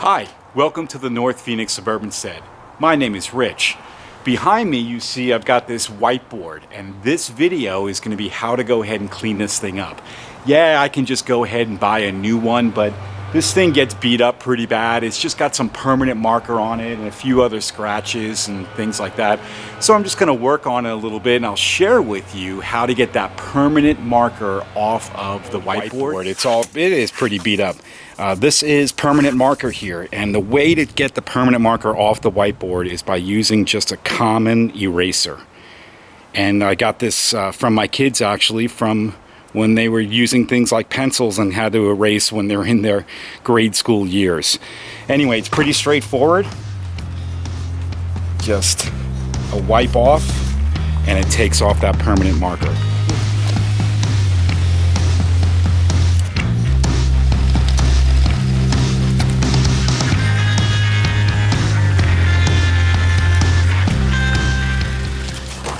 Hi, welcome to the North Phoenix Suburban Shed. My name is Rich. Behind me you see I've got this whiteboard, and this video is going to be how to go ahead and clean this thing up. Yeah, I can just go ahead and buy a new one, but this thing gets beat up pretty bad. It's just got some permanent marker on it and a few other scratches and things like that. So I'm just going to work on it a little bit, and I'll share with you how to get that permanent marker off of the whiteboard. It is pretty beat up. This is permanent marker here, and the way to get the permanent marker off the whiteboard is by using just a common eraser. And I got this from my kids, actually, from when they were using things like pencils and had to erase when they were in their grade school years. Anyway, it's pretty straightforward. Just a wipe off, and it takes off that permanent marker.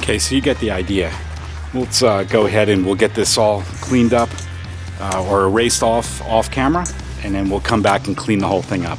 Okay, so you get the idea. Let's go ahead and we'll get this all cleaned up or erased off camera, and then we'll come back and clean the whole thing up.